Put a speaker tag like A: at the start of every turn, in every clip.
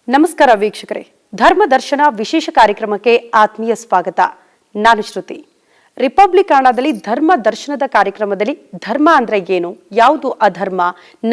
A: ನಮಸ್ಕಾರ ವೀಕ್ಷಕರೇ, ಧರ್ಮ ದರ್ಶನ ವಿಶೇಷ ಕಾರ್ಯಕ್ರಮಕ್ಕೆ ಆತ್ಮೀಯ ಸ್ವಾಗತ. ನಾನು ಶ್ರುತಿ. ರಿಪಬ್ಲಿಕ್ ಕನ್ನಡದಲ್ಲಿ ಧರ್ಮ ದರ್ಶನದ ಕಾರ್ಯಕ್ರಮದಲ್ಲಿ ಧರ್ಮ ಅಂದ್ರೆ ಏನು, ಯಾವುದು ಅಧರ್ಮ,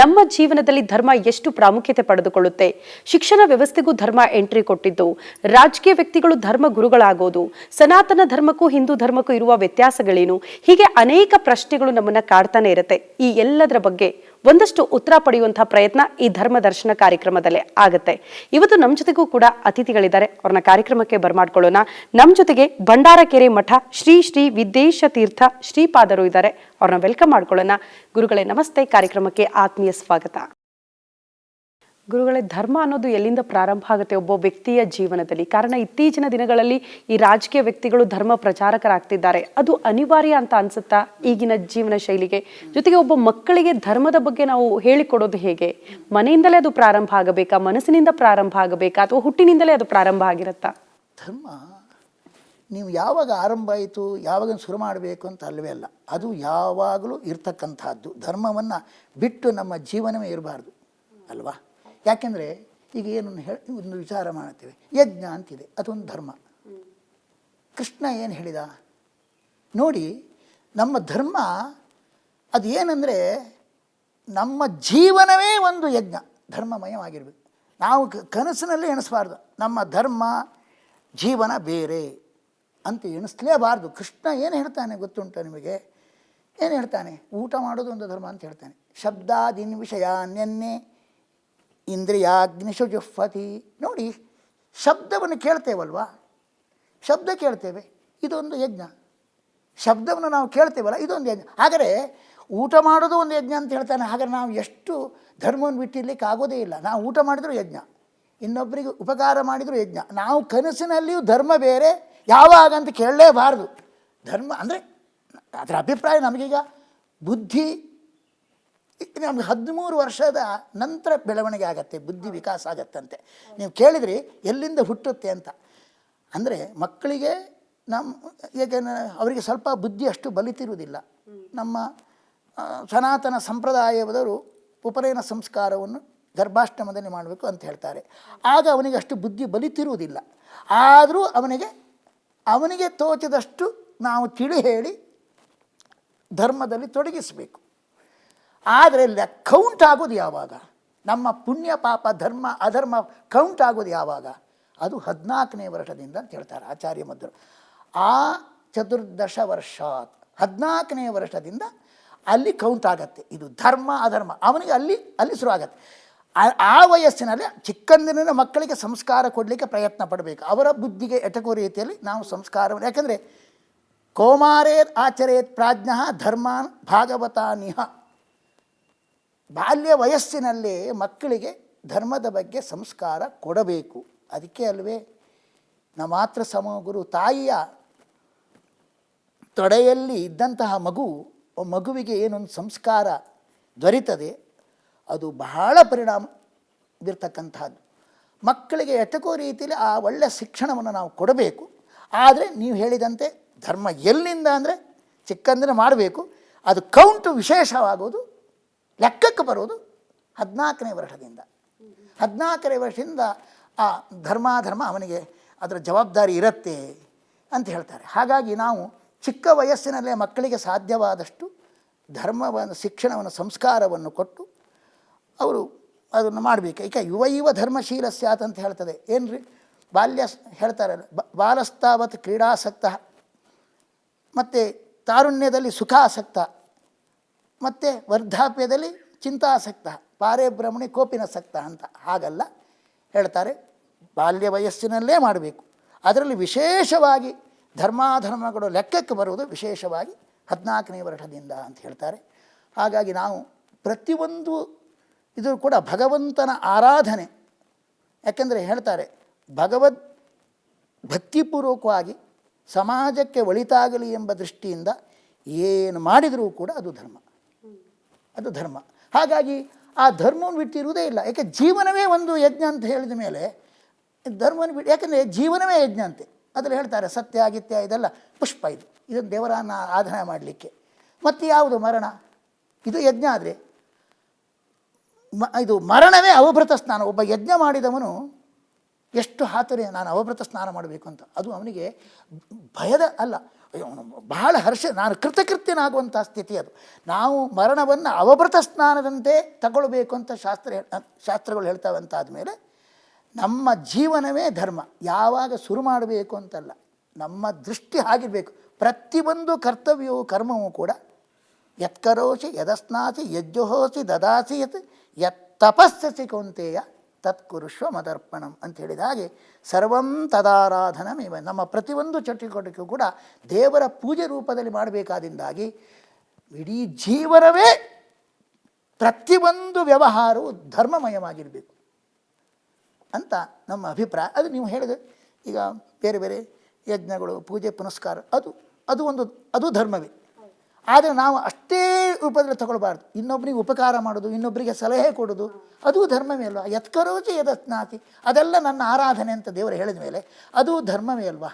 A: ನಮ್ಮ ಜೀವನದಲ್ಲಿ ಧರ್ಮ ಎಷ್ಟು ಪ್ರಾಮುಖ್ಯತೆ ಪಡೆದುಕೊಳ್ಳುತ್ತೆ, ಶಿಕ್ಷಣ ವ್ಯವಸ್ಥೆಗೂ ಧರ್ಮ ಎಂಟ್ರಿ ಕೊಟ್ಟಿದ್ದು, ರಾಜಕೀಯ ವ್ಯಕ್ತಿಗಳು ಧರ್ಮ ಗುರುಗಳಾಗೋದು, ಸನಾತನ ಧರ್ಮಕ್ಕೂ ಹಿಂದೂ ಧರ್ಮಕ್ಕೂ ಇರುವ ವ್ಯತ್ಯಾಸಗಳೇನು, ಹೀಗೆ ಅನೇಕ ಪ್ರಶ್ನೆಗಳು ನಮ್ಮನ್ನ ಕಾಡ್ತಾನೆ ಇರುತ್ತೆ. ಈ ಎಲ್ಲದರ ಬಗ್ಗೆ ಒಂದಷ್ಟು ಉತ್ತರ ಪಡೆಯುವಂತಹ ಪ್ರಯತ್ನ ಈ ಧರ್ಮ ದರ್ಶನ ಕಾರ್ಯಕ್ರಮದಲ್ಲೇ ಆಗುತ್ತೆ. ಇವತ್ತು ನಮ್ಮ ಜೊತೆಗೂ ಕೂಡ ಅತಿಥಿಗಳಿದ್ದಾರೆ, ಅವ್ರನ್ನ ಕಾರ್ಯಕ್ರಮಕ್ಕೆ ಬರ್ಮಾಡ್ಕೊಳ್ಳೋಣ. ನಮ್ಮ ಜೊತೆಗೆ ಭಂಡಾರಕೆರೆ ಮಠ ಶ್ರೀ ಶ್ರೀ ವಿದೇಶ ತೀರ್ಥ ಶ್ರೀಪಾದರು ಇದ್ದಾರೆ, ಅವ್ರನ್ನ ವೆಲ್ಕಮ್ ಮಾಡ್ಕೊಳ್ಳೋಣ. ಗುರುಗಳೇ ನಮಸ್ತೆ, ಕಾರ್ಯಕ್ರಮಕ್ಕೆ ಆತ್ಮೀಯ ಸ್ವಾಗತ. ಗುರುಗಳೇ, ಧರ್ಮ ಅನ್ನೋದು ಎಲ್ಲಿಂದ ಪ್ರಾರಂಭ ಆಗುತ್ತೆ ಒಬ್ಬ ವ್ಯಕ್ತಿಯ ಜೀವನದಲ್ಲಿ? ಕಾರಣ ಇತ್ತೀಚಿನ ದಿನಗಳಲ್ಲಿ ಈ ರಾಜಕೀಯ ವ್ಯಕ್ತಿಗಳು ಧರ್ಮ ಪ್ರಚಾರಕರಾಗ್ತಿದ್ದಾರೆ, ಅದು ಅನಿವಾರ್ಯ ಅಂತ ಅನ್ಸುತ್ತಾ ಈಗಿನ ಜೀವನ ಶೈಲಿಗೆ? ಜೊತೆಗೆ ಒಬ್ಬ ಮಕ್ಕಳಿಗೆ ಧರ್ಮದ ಬಗ್ಗೆ ನಾವು ಹೇಳಿಕೊಡೋದು ಹೇಗೆ? ಮನೆಯಿಂದಲೇ ಅದು ಪ್ರಾರಂಭ ಆಗಬೇಕಾ, ಮನಸ್ಸಿನಿಂದ ಪ್ರಾರಂಭ ಆಗಬೇಕಾ, ಅಥವಾ ಹುಟ್ಟಿನಿಂದಲೇ ಅದು ಪ್ರಾರಂಭ ಆಗಿರುತ್ತಾ?
B: ಧರ್ಮ ನೀವು ಯಾವಾಗ ಆರಂಭ ಆಯಿತು, ಯಾವಾಗ ಶುರು ಮಾಡಬೇಕು ಅಂತ ಅಲ್ಲವೇ ಅಲ್ಲ, ಅದು ಯಾವಾಗಲೂ ಇರ್ತಕ್ಕಂಥದ್ದು. ಧರ್ಮವನ್ನು ಬಿಟ್ಟು ನಮ್ಮ ಜೀವನವೇ ಇರಬಾರ್ದು ಅಲ್ವಾ? ಯಾಕೆಂದರೆ ಈಗ ಏನು ಒಂದು ವಿಚಾರ ಮಾಡ್ತೇವೆ, ಯಜ್ಞ ಅಂತಿದೆ, ಅದೊಂದು ಧರ್ಮ. ಕೃಷ್ಣ ಏನು ಹೇಳಿದ ನೋಡಿ, ನಮ್ಮ ಧರ್ಮ ಅದು ಏನಂದರೆ ನಮ್ಮ ಜೀವನವೇ ಒಂದು ಯಜ್ಞ, ಧರ್ಮಮಯವಾಗಿರಬೇಕು. ನಾವು ಕನಸಿನಲ್ಲಿ ಎಣಿಸಬಾರ್ದು ನಮ್ಮ ಧರ್ಮ ಜೀವನ ಬೇರೆ ಅಂತ ಎಣಿಸ್ಲೇಬಾರ್ದು. ಕೃಷ್ಣ ಏನು ಹೇಳ್ತಾನೆ ಗೊತ್ತುಂಟ ನಿಮಗೆ? ಏನು ಹೇಳ್ತಾನೆ? ಊಟ ಮಾಡೋದು ಒಂದು ಧರ್ಮ ಅಂತ ಹೇಳ್ತಾನೆ. ಶಬ್ದಾದಿನ್ ವಿಷಯಾನ್ಯನ್ನೇ ಇಂದ್ರಿಯಾಗ್ನಿಷು ಜುಹ್ವತಿ. ನೋಡಿ, ಶಬ್ದವನ್ನು ಕೇಳ್ತೇವಲ್ವಾ, ಶಬ್ದ ಕೇಳ್ತೇವೆ, ಇದೊಂದು ಯಜ್ಞ. ಶಬ್ದವನ್ನು ನಾವು ಕೇಳ್ತೇವಲ್ಲ, ಇದೊಂದು ಯಜ್ಞ. ಹಾಗಾದರೆ ಊಟ ಮಾಡೋದು ಒಂದು ಯಜ್ಞ ಅಂತ ಹೇಳ್ತಾನೆ. ಹಾಗಾದ್ರೆ ನಾವು ಎಷ್ಟು ಧರ್ಮವನ್ನು ಬಿಟ್ಟಿರ್ಲಿಕ್ಕೆ ಆಗೋದೇ ಇಲ್ಲ. ನಾವು ಊಟ ಮಾಡಿದರೂ ಯಜ್ಞ, ಇನ್ನೊಬ್ಬರಿಗೆ ಉಪಕಾರ ಮಾಡಿದರೂ ಯಜ್ಞ. ನಾವು ಕನಸಿನಲ್ಲಿಯೂ ಧರ್ಮ ಬೇರೆ ಯಾವಾಗ ಅಂತ ಕೇಳಲೇಬಾರ್ದು. ಧರ್ಮ ಅಂದರೆ ಅದರ ಅಭಿಪ್ರಾಯ ನಮಗೀಗ ಬುದ್ಧಿ ನಮ್ಗೆ 13 ವರ್ಷದ ನಂತರ ಬೆಳವಣಿಗೆ ಆಗತ್ತೆ, ಬುದ್ಧಿ ವಿಕಾಸ ಆಗತ್ತಂತೆ. ನೀವು ಕೇಳಿದ್ರಿ ಎಲ್ಲಿಂದ ಹುಟ್ಟುತ್ತೆ ಅಂತ. ಅಂದರೆ ಮಕ್ಕಳಿಗೆ ಅವರಿಗೆ ಸ್ವಲ್ಪ ಬುದ್ಧಿ ಅಷ್ಟು ಬಲಿತಿರುವುದಿಲ್ಲ. ನಮ್ಮ ಸನಾತನ ಸಂಪ್ರದಾಯದವರು ಉಪನಯನ ಸಂಸ್ಕಾರವನ್ನು ಗರ್ಭಾಷ್ಟಮದಲ್ಲಿ ಮಾಡಬೇಕು ಅಂತ ಹೇಳ್ತಾರೆ. ಆಗ ಅವನಿಗೆ ಅಷ್ಟು ಬುದ್ಧಿ ಬಲಿತಿರುವುದಿಲ್ಲ. ಆದರೂ ಅವನಿಗೆ ತೋಚಿದಷ್ಟು ನಾವು ತಿಳಿ ಹೇಳಿ ಧರ್ಮದಲ್ಲಿ ತೊಡಗಿಸಬೇಕು. ಆದರೆ ಕೌಂಟ್ ಆಗೋದು ಯಾವಾಗ? ನಮ್ಮ ಪುಣ್ಯ ಪಾಪ ಧರ್ಮ ಅಧರ್ಮ ಕೌಂಟ್ ಆಗೋದು ಯಾವಾಗ? ಅದು 14ನೇ ವರ್ಷದಿಂದ ಅಂತ ಹೇಳ್ತಾರೆ ಆಚಾರ್ಯ ಮಧ್ವರು. ಆ 14 ವರ್ಷಾತ್, 14ನೇ ವರ್ಷದಿಂದ ಅಲ್ಲಿ ಕೌಂಟ್ ಆಗತ್ತೆ. ಇದು ಧರ್ಮ ಅಧರ್ಮ ಅವನಿಗೆ ಅಲ್ಲಿ ಶುರು ಆಗತ್ತೆ. ಆ ವಯಸ್ಸಿನಲ್ಲಿ ಚಿಕ್ಕಂದಿನ ಮಕ್ಕಳಿಗೆ ಸಂಸ್ಕಾರ ಕೊಡಲಿಕ್ಕೆ ಪ್ರಯತ್ನ ಪಡಬೇಕು. ಅವರ ಬುದ್ಧಿಗೆ ಎಟಕೋ ರೀತಿಯಲ್ಲಿ ನಾವು ಸಂಸ್ಕಾರವನ್ನು, ಯಾಕೆಂದರೆ ಕೌಮಾರೇತ್ ಆಚರೇತ್ ಪ್ರಾಜ್ಞ ಧರ್ಮಾನ್ ಭಾಗವತಾನಿಹ. ಬಾಲ್ಯ ವಯಸ್ಸಿನಲ್ಲೇ ಮಕ್ಕಳಿಗೆ ಧರ್ಮದ ಬಗ್ಗೆ ಸಂಸ್ಕಾರ ಕೊಡಬೇಕು. ಅದಕ್ಕೆ ಅಲ್ವೇ ನ ಮಾತ್ರ ಸಮಗುರು, ತಾಯಿಯ ತೊಡೆಯಲ್ಲಿ ಇದ್ದಂತಹ ಮಗುವಿಗೆ ಏನೊಂದು ಸಂಸ್ಕಾರ ದೊರೀತದೆ ಅದು ಬಹಳ ಪರಿಣಾಮ ಬೀರ್ತಕ್ಕಂಥದ್ದು. ಮಕ್ಕಳಿಗೆ ಎಟಕೋ ರೀತಿಯಲ್ಲಿ ಆ ಒಳ್ಳೆಯ ಶಿಕ್ಷಣವನ್ನು ನಾವು ಕೊಡಬೇಕು. ಆದರೆ ನೀವು ಹೇಳಿದಂತೆ ಧರ್ಮ ಎಲ್ಲಿಂದ ಅಂದರೆ ಚಿಕ್ಕಂದಿನ ಮಾಡಬೇಕು. ಅದು ಕೌಂಟು ವಿಶೇಷವಾಗೋದು, ಲೆಕ್ಕಕ್ಕೆ ಬರೋದು 14ನೇ ವರ್ಷದಿಂದ. 14ನೇ ವರ್ಷದಿಂದ ಆ ಧರ್ಮಾಧರ್ಮ ಅವನಿಗೆ ಅದರ ಜವಾಬ್ದಾರಿ ಇರುತ್ತೆ ಅಂತ ಹೇಳ್ತಾರೆ. ಹಾಗಾಗಿ ನಾವು ಚಿಕ್ಕ ವಯಸ್ಸಿನಲ್ಲೇ ಮಕ್ಕಳಿಗೆ ಸಾಧ್ಯವಾದಷ್ಟು ಧರ್ಮವನ್ನು, ಶಿಕ್ಷಣವನ್ನು, ಸಂಸ್ಕಾರವನ್ನು ಕೊಟ್ಟು ಅವರು ಅದನ್ನು ಮಾಡಬೇಕು. ಈಗ ಯುವ ಧರ್ಮಶೀಲ ಸ್ಯಾತ್ ಅಂತ ಹೇಳ್ತದೆ. ಏನು ರೀ, ಬಾಲ್ಯ ಹೇಳ್ತಾರೆ, ಬಾಲಸ್ತಾವತ್ ಕ್ರೀಡಾಸಕ್ತ, ಮತ್ತು ತಾರುಣ್ಯದಲ್ಲಿ ಸುಖಾಸಕ್ತ, ಮತ್ತು ವರ್ಧಾಪ್ಯದಲ್ಲಿ ಚಿಂತಾಸಕ್ತ, ಪಾರೇ ಬ್ರಹ್ಮಣಿ ಕೋಪಿನಸಕ್ತ ಅಂತ. ಹಾಗಲ್ಲ ಹೇಳ್ತಾರೆ, ಬಾಲ್ಯ ವಯಸ್ಸಿನಲ್ಲೇ ಮಾಡಬೇಕು. ಅದರಲ್ಲಿ ವಿಶೇಷವಾಗಿ ಧರ್ಮಾಧರ್ಮಗಳು ಲೆಕ್ಕಕ್ಕೆ ಬರುವುದು ವಿಶೇಷವಾಗಿ 14ನೇ ವರ್ಷದಿಂದ ಅಂತ ಹೇಳ್ತಾರೆ. ಹಾಗಾಗಿ ನಾವು ಪ್ರತಿಯೊಂದು ಇದು ಕೂಡ ಭಗವಂತನ ಆರಾಧನೆ. ಯಾಕೆಂದರೆ ಹೇಳ್ತಾರೆ, ಭಗವದ್ ಭಕ್ತಿಪೂರ್ವಕವಾಗಿ ಸಮಾಜಕ್ಕೆ ಒಳಿತಾಗಲಿ ಎಂಬ ದೃಷ್ಟಿಯಿಂದ ಏನು ಮಾಡಿದರೂ ಕೂಡ ಅದು ಧರ್ಮ. ಹಾಗಾಗಿ ಆ ಧರ್ಮವನ್ನು ಬಿಟ್ಟಿರುವುದೇ ಇಲ್ಲ. ಯಾಕೆ ಜೀವನವೇ ಒಂದು ಯಜ್ಞ ಅಂತ ಹೇಳಿದ ಮೇಲೆ ಧರ್ಮವನ್ನು ಬಿಟ್ಟು, ಯಾಕೆಂದರೆ ಜೀವನವೇ ಯಜ್ಞ ಅಂತೆ. ಅದರಲ್ಲಿ ಹೇಳ್ತಾರೆ ಸತ್ಯ ಆಗಿತ್ಯ ಇದೆಲ್ಲ ಪುಷ್ಪ, ಇದನ್ನು ದೇವರನ್ನು ಆರಾಧನೆ ಮಾಡಲಿಕ್ಕೆ. ಮತ್ತು ಯಾವುದು ಮರಣ, ಇದು ಯಜ್ಞ. ಆದರೆ ಇದು ಮರಣವೇ ಅವಭೃತ ಸ್ನಾನ. ಒಬ್ಬ ಯಜ್ಞ ಮಾಡಿದವನು ಎಷ್ಟು ಹಾತುರೆ, ನಾನು ಅವಭೃತ ಸ್ನಾನ ಮಾಡಬೇಕು ಅಂತ. ಅದು ಅವನಿಗೆ ಭಯದ ಅಲ್ಲ, ಬಹಳ ಹರ್ಷ, ನಾನು ಕೃತಕೃತ್ಯನಾಗುವಂಥ ಸ್ಥಿತಿ ಅದು. ನಾವು ಮರಣವನ್ನು ಅವಭೃತ ಸ್ನಾನದಂತೆ ತಗೊಳ್ಬೇಕು ಅಂತ ಶಾಸ್ತ್ರಗಳು ಹೇಳ್ತಾವೆ. ಅಂತ ಆದಮೇಲೆ ನಮ್ಮ ಜೀವನವೇ ಧರ್ಮ. ಯಾವಾಗ ಶುರು ಮಾಡಬೇಕು ಅಂತಲ್ಲ, ನಮ್ಮ ದೃಷ್ಟಿ ಆಗಿರಬೇಕು. ಪ್ರತಿಯೊಂದು ಕರ್ತವ್ಯವೂ ಕರ್ಮವೂ ಕೂಡ ಯತ್ಕರೋಷಿ ಯದಸ್ನಾಸಿ ಯಜ್ಜುಹೋಸಿ ದದಾಸಿ ಯತ್ ತಪಸ್ಸಸಿ ಕೌಂತೆಯ ತತ್ಕುರುಷ್ವ ಮದರ್ಪಣಂ ಅಂತ ಹೇಳಿದ ಹಾಗೆ ಸರ್ವಂ ತದಾರಾಧನಮೇವ. ನಮ್ಮ ಪ್ರತಿಯೊಂದು ಚಟುವಟಿಕೆಯೂ ಕೂಡ ದೇವರ ಪೂಜೆ ರೂಪದಲ್ಲಿ ಮಾಡಬೇಕಾದಿಂದಾಗಿ ಇಡೀ ಜೀವನವೇ ಪ್ರತಿಯೊಂದು ವ್ಯವಹಾರವು ಧರ್ಮಮಯವಾಗಿರಬೇಕು ಅಂತ ನಮ್ಮ ಅಭಿಪ್ರಾಯ. ಅದು ನೀವು ಹೇಳಿದೆ ಈಗ ಬೇರೆ ಬೇರೆ ಯಜ್ಞಗಳು, ಪೂಜೆ ಪುನಸ್ಕಾರ, ಅದು ಧರ್ಮವೇ. ಆದರೆ ನಾವು ಅಷ್ಟೇ ರೂಪದಲ್ಲಿ ತಗೊಳ್ಬಾರ್ದು. ಇನ್ನೊಬ್ಬರಿಗೆ ಉಪಕಾರ ಮಾಡೋದು, ಇನ್ನೊಬ್ಬರಿಗೆ ಸಲಹೆ ಕೊಡೋದು, ಅದು ಧರ್ಮವೇ ಅಲ್ವಾ? ಯತ್ಕರೋಚಿ ಯದಸ್ನಾತಿ, ಅದೆಲ್ಲ ನನ್ನ ಆರಾಧನೆ ಅಂತ ದೇವರು ಹೇಳಿದ ಮೇಲೆ ಅದು ಧರ್ಮವೇ ಅಲ್ವಾ?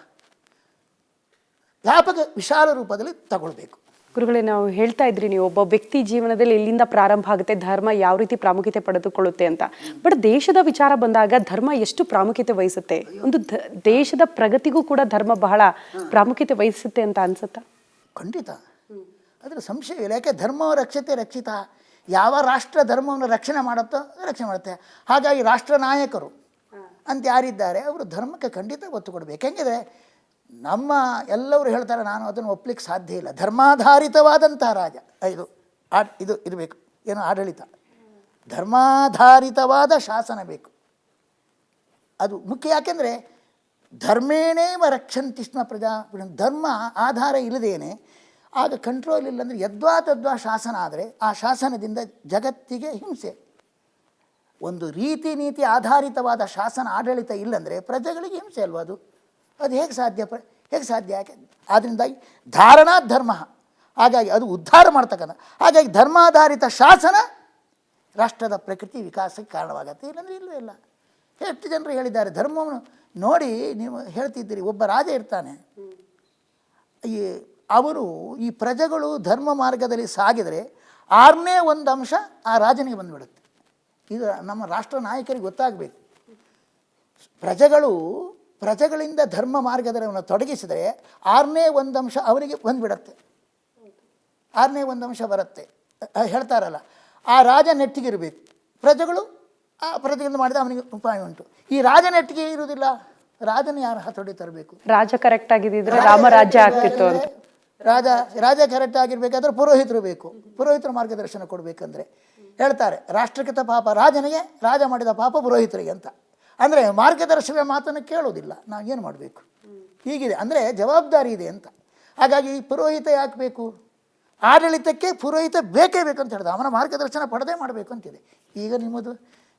B: ವ್ಯಾಪಕ ವಿಶಾಲ ರೂಪದಲ್ಲಿ ತಗೊಳ್ಬೇಕು.
A: ಗುರುಗಳೇ, ನಾವು ಹೇಳ್ತಾ ಇದ್ರಿ ನೀವು ಒಬ್ಬ ವ್ಯಕ್ತಿ ಜೀವನದಲ್ಲಿ ಎಲ್ಲಿಂದ ಪ್ರಾರಂಭ ಆಗುತ್ತೆ, ಧರ್ಮ ಯಾವ ರೀತಿ ಪ್ರಾಮುಖ್ಯತೆ ಪಡೆದುಕೊಳ್ಳುತ್ತೆ ಅಂತ. ಬಟ್ ದೇಶದ ವಿಚಾರ ಬಂದಾಗ ಧರ್ಮ ಎಷ್ಟು ಪ್ರಾಮುಖ್ಯತೆ ವಹಿಸುತ್ತೆ? ಒಂದು ದೇಶದ ಪ್ರಗತಿಗೂ ಕೂಡ ಧರ್ಮ ಬಹಳ ಪ್ರಾಮುಖ್ಯತೆ ವಹಿಸುತ್ತೆ ಅಂತ ಅನ್ಸುತ್ತಾ?
B: ಖಂಡಿತ, ಅದರ ಸಂಶಯ ಇಲ್ಲ. ಯಾಕೆ ಧರ್ಮ ರಕ್ಷತೆ ರಕ್ಷಿತ. ಯಾವ ರಾಷ್ಟ್ರ ಧರ್ಮವನ್ನು ರಕ್ಷಣೆ ಮಾಡುತ್ತೋ ರಕ್ಷಣೆ ಮಾಡುತ್ತೆ. ಹಾಗಾಗಿ ರಾಷ್ಟ್ರ ನಾಯಕರು ಅಂತ ಯಾರಿದ್ದಾರೆ ಅವರು ಧರ್ಮಕ್ಕೆ ಖಂಡಿತ ಒತ್ತು ಕೊಡಬೇಕು. ಹೆಂಗಿದೆ, ನಮ್ಮ ಎಲ್ಲರೂ ಹೇಳ್ತಾರೆ, ನಾನು ಅದನ್ನು ಒಪ್ಪಲಿಕ್ಕೆ ಸಾಧ್ಯ ಇಲ್ಲ. ಧರ್ಮಾಧಾರಿತವಾದಂಥ ರಾಜ ಇದು ಇರಬೇಕು, ಏನೋ ಆಡಳಿತ, ಧರ್ಮಾಧಾರಿತವಾದ ಶಾಸನ ಬೇಕು, ಅದು ಮುಖ್ಯ. ಯಾಕೆಂದರೆ ಧರ್ಮೇಣೇವ ರಕ್ಷಂತಿ ಸ್ಮ ಪ್ರಜಾ. ಧರ್ಮ ಆಧಾರ ಇಲ್ಲದೇನೆ ಆಗ ಕಂಟ್ರೋಲ್ ಇಲ್ಲಂದರೆ ಯದ್ವಾ ತದ್ವಾ ಶಾಸನ ಆದರೆ ಆ ಶಾಸನದಿಂದ ಜಗತ್ತಿಗೆ ಹಿಂಸೆ. ಒಂದು ರೀತಿ ನೀತಿ ಆಧಾರಿತವಾದ ಶಾಸನ ಆಡಳಿತ ಇಲ್ಲಂದರೆ ಪ್ರಜೆಗಳಿಗೆ ಹಿಂಸೆ ಅಲ್ವ? ಅದು ಹೇಗೆ ಸಾಧ್ಯ? ಯಾಕೆ? ಆದ್ದರಿಂದಾಗಿ ಧಾರಣಾ ಧರ್ಮ, ಹಾಗಾಗಿ ಅದು ಉದ್ಧಾರ ಮಾಡ್ತಕ್ಕಂಥ. ಹಾಗಾಗಿ ಧರ್ಮಾಧಾರಿತ ಶಾಸನ ರಾಷ್ಟ್ರದ ಪ್ರಕೃತಿ ವಿಕಾಸಕ್ಕೆ ಕಾರಣವಾಗತ್ತೆ. ಇಲ್ಲಂದರೆ ಇಲ್ಲವೇ ಇಲ್ಲ. ಎಷ್ಟು ಜನರು ಹೇಳಿದ್ದಾರೆ ಧರ್ಮವನ್ನು ನೋಡಿ. ನೀವು ಹೇಳ್ತಿದ್ದೀರಿ, ಒಬ್ಬ ರಾಜ ಇರ್ತಾನೆ, ಅವರು ಈ ಪ್ರಜೆಗಳು ಧರ್ಮ ಮಾರ್ಗದಲ್ಲಿ ಸಾಗಿದರೆ 6ನೇ ಒಂದು ಅಂಶ ಆ ರಾಜನಿಗೆ ಬಂದುಬಿಡುತ್ತೆ. ಇದು ನಮ್ಮ ರಾಷ್ಟ್ರ ನಾಯಕರಿಗೆ ಗೊತ್ತಾಗಬೇಕು. ಪ್ರಜೆಗಳಿಂದ ಧರ್ಮ ಮಾರ್ಗದಲ್ಲಿ ಅವನು ತೊಡಗಿಸಿದರೆ 6ನೇ ಒಂದು ಅಂಶ ಅವನಿಗೆ ಬಂದುಬಿಡತ್ತೆ. 6ನೇ ಒಂದು ಅಂಶ ಬರುತ್ತೆ. ಹೇಳ್ತಾರಲ್ಲ, ಆ ರಾಜ ನೆಟ್ಟಿಗಿರಬೇಕು, ಪ್ರಜೆಗಳು ಆ ಪ್ರಜೆಯಿಂದ ಮಾಡಿದ ಅವನಿಗೆ ಉಪಾಯ ಉಂಟು. ಈ ರಾಜ ನೆಟ್ಟಿಗೆ ಇರುವುದಿಲ್ಲ, ರಾಜನ ಯಾರು ಹತೋಟಿ ತರಬೇಕು?
A: ರಾಜ ಕರೆಕ್ಟ್ ಆಗಿದ್ದರೆ ರಾಮರಾಜ್ಯ ಆಗ್ತಿತ್ತು ಅಂತ.
B: ರಾಜ ಕರೆಕ್ಟ್ ಆಗಿರಬೇಕಾದ್ರೆ ಪುರೋಹಿತರು ಬೇಕು. ಪುರೋಹಿತರು ಮಾರ್ಗದರ್ಶನ ಕೊಡಬೇಕಂದ್ರೆ ಹೇಳ್ತಾರೆ, ರಾಷ್ಟ್ರಕೃತ ಪಾಪ ರಾಜನಿಗೆ, ರಾಜ ಮಾಡಿದ ಪಾಪ ಪುರೋಹಿತರಿಗೆ ಅಂತ. ಅಂದರೆ ಮಾರ್ಗದರ್ಶನ ಮಾತನ್ನು ಕೇಳೋದಿಲ್ಲ. ನಾವು ಏನು ಮಾಡಬೇಕು? ಹೀಗಿದೆ, ಅಂದರೆ ಜವಾಬ್ದಾರಿ ಇದೆ ಅಂತ. ಹಾಗಾಗಿ ಪುರೋಹಿತ ಯಾಕೆ ಬೇಕು? ಆಡಳಿತಕ್ಕೆ ಪುರೋಹಿತ ಬೇಕೇ ಬೇಕು ಅಂತ ಹೇಳಿದ. ಅವನ ಮಾರ್ಗದರ್ಶನ ಪಡೆದೇ ಮಾಡಬೇಕು ಅಂತಿದೆ. ಈಗ ನಿಮ್ಮದು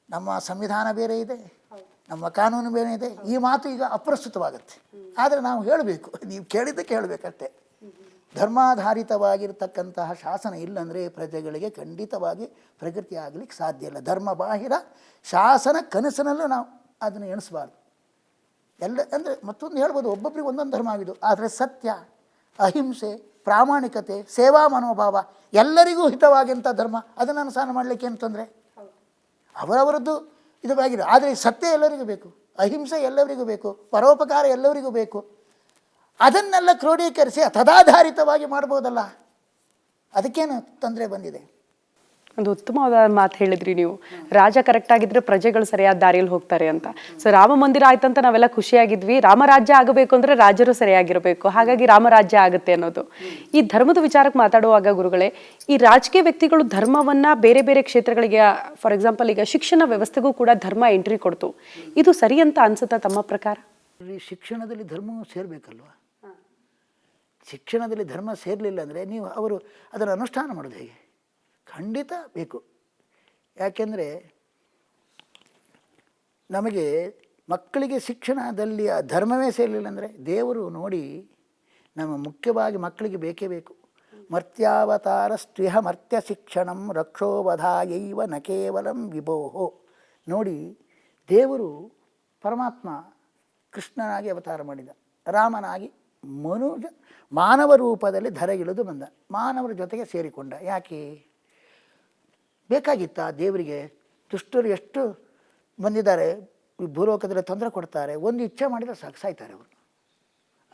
B: ನಮ್ಮ ಸಂವಿಧಾನ ಬೇರೆ ಇದೆ, ನಮ್ಮ ಕಾನೂನು ಬೇರೆ ಇದೆ. ಈ ಮಾತು ಈಗ ಅಪ್ರಸ್ತುತವಾಗುತ್ತೆ. ಆದರೆ ನಾವು ಹೇಳಬೇಕು, ನೀವು ಕೇಳಿದ್ದಕ್ಕೆ ಹೇಳಬೇಕಷ್ಟೇ. ಧರ್ಮಾಧಾರಿತವಾಗಿರ್ತಕ್ಕಂತಹ ಶಾಸನ ಇಲ್ಲಂದರೆ ಪ್ರಜೆಗಳಿಗೆ ಖಂಡಿತವಾಗಿ ಪ್ರಗತಿ ಆಗಲಿಕ್ಕೆ ಸಾಧ್ಯ ಇಲ್ಲ. ಧರ್ಮ ಬಾಹಿರ ಶಾಸನ ಕನಸಿನಲ್ಲೂ ನಾವು ಅದನ್ನು ಎಣಿಸಬಾರ್ದು. ಅಂದರೆ ಮತ್ತೊಂದು ಹೇಳ್ಬೋದು, ಒಬ್ಬೊಬ್ಬರಿಗೆ ಒಂದೊಂದು ಧರ್ಮ ಆಗಿದ್ದು, ಆದರೆ ಸತ್ಯ, ಅಹಿಂಸೆ, ಪ್ರಾಮಾಣಿಕತೆ, ಸೇವಾ ಮನೋಭಾವ ಎಲ್ಲರಿಗೂ ಹಿತವಾಗಿಂಥ ಧರ್ಮ, ಅದನ್ನು ಅನುಸರಣ ಮಾಡಲಿಕ್ಕೆ ಏನು ತೊಂದರೆ? ಅವರವರದ್ದು ಇದಾಗಿದೆ. ಆದರೆ ಸತ್ಯ ಎಲ್ಲರಿಗೂ ಬೇಕು, ಅಹಿಂಸೆ ಎಲ್ಲರಿಗೂ ಬೇಕು, ಪರೋಪಕಾರ ಎಲ್ಲರಿಗೂ ಬೇಕು. ಅದನ್ನೆಲ್ಲ ಕ್ರೋಢೀಕರಿಸಿ ತದಾಧಾರಿತವಾಗಿ ಮಾಡ್ಬೋದಲ್ಲ. ಅದಕ್ಕೇನು ತೊಂದರೆ ಬಂದಿದೆ?
A: ಒಂದು ಉತ್ತಮವಾದ ಮಾತು ಹೇಳಿದ್ರಿ ನೀವು. ರಾಜ ಕರೆಕ್ಟ್ ಆಗಿದ್ರೆ ಪ್ರಜೆಗಳು ಸರಿಯಾದ ದಾರಿಯಲ್ಲಿ ಹೋಗ್ತಾರೆ ಅಂತ. ಸೊ ರಾಮ ಮಂದಿರ ಆಯ್ತಂತ ನಾವೆಲ್ಲ ಖುಷಿಯಾಗಿದ್ವಿ. ರಾಮರಾಜ್ಯ ಆಗಬೇಕು ಅಂದ್ರೆ ರಾಜರು ಸರಿಯಾಗಿರಬೇಕು, ಹಾಗಾಗಿ ರಾಮರಾಜ್ಯ ಆಗುತ್ತೆ ಅನ್ನೋದು. ಈ ಧರ್ಮದ ವಿಚಾರಕ್ಕೆ ಮಾತಾಡುವಾಗ ಗುರುಗಳೇ, ಈ ರಾಜಕೀಯ ವ್ಯಕ್ತಿಗಳು ಧರ್ಮವನ್ನ ಬೇರೆ ಬೇರೆ ಕ್ಷೇತ್ರಗಳಿಗೆ, ಫಾರ್ ಎಕ್ಸಾಂಪಲ್ ಈಗ ಶಿಕ್ಷಣ ವ್ಯವಸ್ಥೆಗೂ ಕೂಡ ಧರ್ಮ ಎಂಟ್ರಿ ಕೊಡ್ತು. ಇದು ಸರಿ ಅಂತ ಅನ್ಸುತ್ತಾ ತಮ್ಮ ಪ್ರಕಾರ?
B: ಶಿಕ್ಷಣದಲ್ಲಿ ಧರ್ಮವೂ ಸೇರಬೇಕಲ್ವಾ? ಶಿಕ್ಷಣದಲ್ಲಿ ಧರ್ಮ ಸೇರಲಿಲ್ಲ ಅಂದರೆ ನೀವು ಅವರು ಅದನ್ನು ಅನುಷ್ಠಾನ ಮಾಡೋದು ಹೇಗೆ? ಖಂಡಿತ ಬೇಕು. ಯಾಕೆಂದರೆ ನಮಗೆ ಮಕ್ಕಳಿಗೆ ಶಿಕ್ಷಣದಲ್ಲಿ ಧರ್ಮವೇ ಸೇರಲಿಲ್ಲ ಅಂದರೆ ದೇವರು ನೋಡಿ, ನಮ್ಮ ಮುಖ್ಯವಾಗಿ ಮಕ್ಕಳಿಗೆ ಬೇಕೇ ಬೇಕು. ಮರ್ತ್ಯಾವತಾರ ಸ್ತ್ರೀಹ ಮರ್ತ್ಯ ಶಿಕ್ಷಣಂ ರಕ್ಷೋವಧಾಯೈವ ನ ಕೇವಲಂ ವಿಭೋಹೋ. ನೋಡಿ, ದೇವರು ಪರಮಾತ್ಮ ಕೃಷ್ಣನಾಗಿ ಅವತಾರ ಮಾಡಿದ, ರಾಮನಾಗಿ ಮಾನವ ರೂಪದಲ್ಲಿ ಧರೆಗಿಳಿದು ಬಂದ, ಮಾನವರ ಜೊತೆಗೆ ಸೇರಿಕೊಂಡ. ಯಾಕೆ ಬೇಕಾಗಿತ್ತ ದೇವರಿಗೆ? ದುಷ್ಟರು ಎಷ್ಟು ಬಂದಿದ್ದಾರೆ, ಭೂಲೋಕದಲ್ಲಿ ತೊಂದರೆ ಕೊಡ್ತಾರೆ, ಒಂದು ಇಚ್ಛೆ ಮಾಡಿದರೆ ಸಾಕು ಸಾಯ್ತಾರೆ ಅವರು,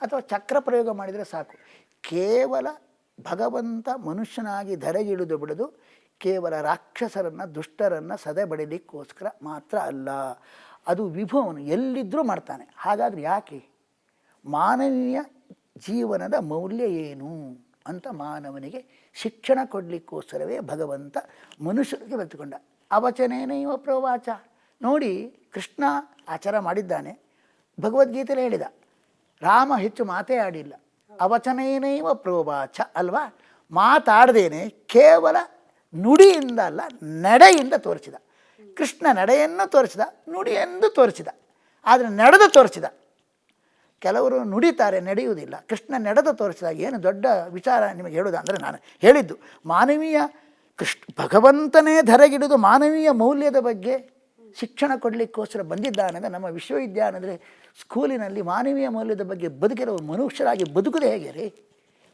B: ಅಥವಾ ಚಕ್ರ ಪ್ರಯೋಗ ಮಾಡಿದರೆ ಸಾಕು. ಕೇವಲ ಭಗವಂತ ಮನುಷ್ಯನಾಗಿ ಧರೆಗಿಳಿದು ಬಿಡೋದು ಕೇವಲ ರಾಕ್ಷಸರನ್ನು ದುಷ್ಟರನ್ನು ಸದೆ ಬಡಿಲಿಕ್ಕೋಸ್ಕರ ಮಾತ್ರ ಅಲ್ಲ, ಅದು ವಿಭುವನು ಎಲ್ಲಿದ್ದರೂ ಮಾಡ್ತಾನೆ. ಹಾಗಾದರೆ ಯಾಕೆ? ಮಾನವೀಯ ಜೀವನದ ಮೌಲ್ಯ ಏನು ಅಂತ ಮಾನವನಿಗೆ ಶಿಕ್ಷಣ ಕೊಡಲಿಕ್ಕೋಸ್ಕರವೇ ಭಗವಂತ ಮನುಷ್ಯರಿಗೆ ಬರೆದುಕೊಂಡ. ಅವಚನೇನೈವ ಪ್ರೋವಾಚ. ನೋಡಿ, ಕೃಷ್ಣ ಆಚಾರ ಮಾಡಿದ್ದಾನೆ, ಭಗವದ್ಗೀತೆಯಲ್ಲಿ ಹೇಳಿದ, ರಾಮ ಹೆಚ್ಚು ಮಾತೇ ಆಡಿಲ್ಲ. ಅವಚನೇನೈವ ಪ್ರೋವಾಚ ಅಲ್ವಾ, ಮಾತಾಡದೇನೆ ಕೇವಲ ನುಡಿಯಿಂದ ಅಲ್ಲ ನಡೆಯಿಂದ ತೋರಿಸಿದ. ಕೃಷ್ಣ ನಡೆಯನ್ನು ತೋರಿಸಿದ, ನುಡಿಯೆಂದು ತೋರಿಸಿದ, ಆದರೆ ನಡೆದು ತೋರಿಸಿದ. ಕೆಲವರು ನುಡಿತಾರೆ, ನಡೆಯುವುದಿಲ್ಲ. ಕೃಷ್ಣ ನಡೆದು ತೋರಿಸಿದಾಗ ಏನು ದೊಡ್ಡ ವಿಚಾರ ನಿಮಗೆ ಹೇಳೋದು ಅಂದರೆ, ನಾನು ಹೇಳಿದ್ದು ಮಾನವೀಯ ಭಗವಂತನೇ ಧರೆಗಿಡಿದು ಮಾನವೀಯ ಮೌಲ್ಯದ ಬಗ್ಗೆ ಶಿಕ್ಷಣ ಕೊಡಲಿಕ್ಕೋಸ್ಕರ ಬಂದಿದ್ದಾನೆ. ನಮ್ಮ ವಿಶ್ವವಿದ್ಯಾಲಯದಲ್ಲಿ ಸ್ಕೂಲಿನಲ್ಲಿ ಮಾನವೀಯ ಮೌಲ್ಯದ ಬಗ್ಗೆ ಬದುಕಿರೋ ಮನುಷ್ಯರಾಗಿ ಬದುಕುದೇ ಹೇಗೆ ರೀ?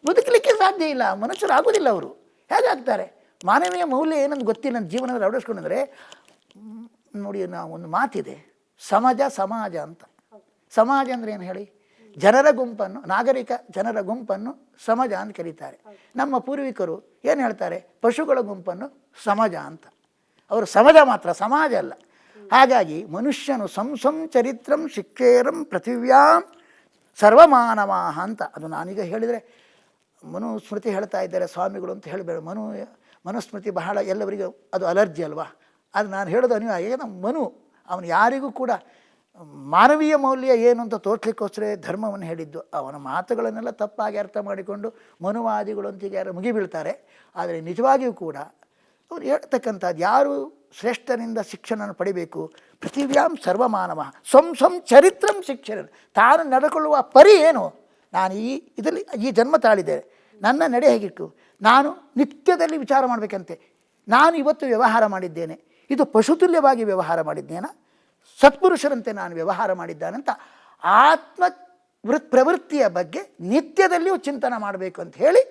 B: ಬದುಕಲಿಕ್ಕೆ ಸಾಧ್ಯ ಇಲ್ಲ, ಮನುಷ್ಯರಾಗೋದಿಲ್ಲ. ಅವರು ಹೇಗಾಗ್ತಾರೆ? ಮಾನವೀಯ ಮೌಲ್ಯ ಏನಂತ ಗೊತ್ತಿಲ್ಲ, ನನ್ನ ಜೀವನದಲ್ಲಿ ಅಳವಡಿಸ್ಕೊಂಡ್ರೆ. ನೋಡಿ, ನಾವು ಒಂದು ಮಾತಿದೆ, ಸಮಾಜ ಅಂತ. ಸಮಾಜ ಅಂದರೆ ಏನು ಹೇಳಿ? ಜನರ ಗುಂಪನ್ನು, ನಾಗರಿಕ ಜನರ ಗುಂಪನ್ನು ಸಮಾಜ ಅಂತ ಕರೀತಾರೆ. ನಮ್ಮ ಪೂರ್ವಿಕರು ಏನು ಹೇಳ್ತಾರೆ? ಪಶುಗಳ ಗುಂಪನ್ನು ಸಮಾಜ ಅಂತ. ಅವರು ಸಮಾಜ ಮಾತ್ರ, ಸಮಾಜ ಅಲ್ಲ. ಹಾಗಾಗಿ ಮನುಷ್ಯನು ಸಂಸಂ ಚರಿತ್ರಂ ಶಿಕ್ಷೇರಂ ಪೃಥಿವ್ಯಾಂ ಸರ್ವಮಾನವಾಹ ಅಂತ. ಅದು ನಾನೀಗ ಹೇಳಿದರೆ ಮನುಸ್ಮೃತಿ ಹೇಳ್ತಾ ಇದ್ದಾರೆ ಸ್ವಾಮಿಗಳು ಅಂತ ಹೇಳಬೇಡ. ಮನುಸ್ಮೃತಿ ಬಹಳ ಎಲ್ಲವರಿಗೂ ಅದು ಅಲರ್ಜಿ ಅಲ್ವಾ? ಅದು ನಾನು ಹೇಳೋದು ಅನಿವಾರ್ಯ. ಮನು ಅವನು ಯಾರಿಗೂ ಕೂಡ ಮಾನವೀಯ ಮೌಲ್ಯ ಏನು ಅಂತ ತೋರ್ಸ್ಲಿಕ್ಕೋಸ್ಕರ ಧರ್ಮವನ್ನು ಹೇಳಿದ್ದು. ಅವನ ಮಾತುಗಳನ್ನೆಲ್ಲ ತಪ್ಪಾಗಿ ಅರ್ಥ ಮಾಡಿಕೊಂಡು ಮನುವಾದಿಗಳು ಅಂತಿಗೆ ಯಾರು ಮುಗಿಬೀಳ್ತಾರೆ. ಆದರೆ ನಿಜವಾಗಿಯೂ ಕೂಡ ಅವ್ರು ಹೇಳ್ತಕ್ಕಂಥದ್ದು, ಯಾರು ಶ್ರೇಷ್ಠನಿಂದ ಶಿಕ್ಷಣ ಪಡಿಬೇಕು? ಪೃಥಿವ್ಯಾಂ ಸರ್ವಮಾನವ ಸ್ವಂ ಚರಿತ್ರಂ ಶಿಕ್ಷಣ. ತಾನು ನಡೆಕೊಳ್ಳುವ ಪರಿ ಏನು? ನಾನು ಇದರಲ್ಲಿ ಈ ಜನ್ಮ ತಾಳಿದ್ದೇನೆ, ನನ್ನ ನಡೆ ಹೇಗಿಟ್ಟು ನಾನು ನಿತ್ಯದಲ್ಲಿ ವಿಚಾರ ಮಾಡಬೇಕಂತೆ. ನಾನು ಇವತ್ತು ವ್ಯವಹಾರ ಮಾಡಿದ್ದೇನೆ, ಇದು ಪಶುತುಲ್ಯವಾಗಿ ವ್ಯವಹಾರ ಮಾಡಿದ್ದೇನೆ, ಸತ್ಪುರುಷರಂತೆ ನಾನು ವ್ಯವಹಾರ ಮಾಡಿದ್ದಾನಂತ ಆತ್ಮ ಪ್ರವೃತ್ತಿಯ ಬಗ್ಗೆ ನಿತ್ಯದಲ್ಲಿಯೂ ಚಿಂತನೆ ಮಾಡಬೇಕು ಅಂತ ಹೇಳಿ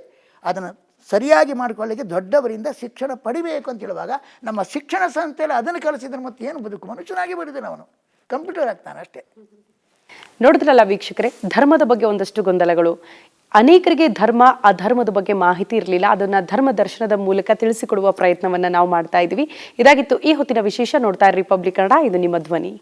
B: ಅದನ್ನು ಸರಿಯಾಗಿ ಮಾಡಿಕೊಳ್ಳಿಕ್ಕೆ ದೊಡ್ಡವರಿಂದ ಶಿಕ್ಷಣ ಪಡಿಬೇಕು ಅಂತ ಹೇಳುವಾಗ ನಮ್ಮ ಶಿಕ್ಷಣ ಸಂಸ್ಥೆಯಲ್ಲಿ ಅದನ್ನು ಕಲಿಸಿದ್ರೆ ಮತ್ತೆ ಏನು ಬದುಕು? ಮನುಷ್ಯನಾಗಿ ಬರೆದಿಲ್ಲ, ಅವನು ಕಂಪ್ಯೂಟರ್ ಆಗ್ತಾನೆ ಅಷ್ಟೇ.
A: ನೋಡಿದ್ರಲ್ಲ ವೀಕ್ಷಕರೇ, ಧರ್ಮದ ಬಗ್ಗೆ ಒಂದಷ್ಟು ಗೊಂದಲಗಳು. ಅನೇಕರಿಗೆ ಧರ್ಮ ಅಧರ್ಮದ ಬಗ್ಗೆ ಮಾಹಿತಿ ಇರಲಿಲ್ಲ. ಅದನ್ನ ಧರ್ಮ ದರ್ಶನದ ಮೂಲಕ ತಿಳಿಸಿಕೊಡುವ ಪ್ರಯತ್ನವನ್ನ ನಾವು ಮಾಡ್ತಾ ಇದ್ವಿ. ಇದಾಗಿತ್ತು ಈ ಹೊತ್ತಿನ ವಿಶೇಷ. ನೋಡ್ತಾ ಇರಿ ರಿಪಬ್ಲಿಕ್ ಕನ್ನಡ, ಇದು ನಿಮ್ಮ ಧ್ವನಿ.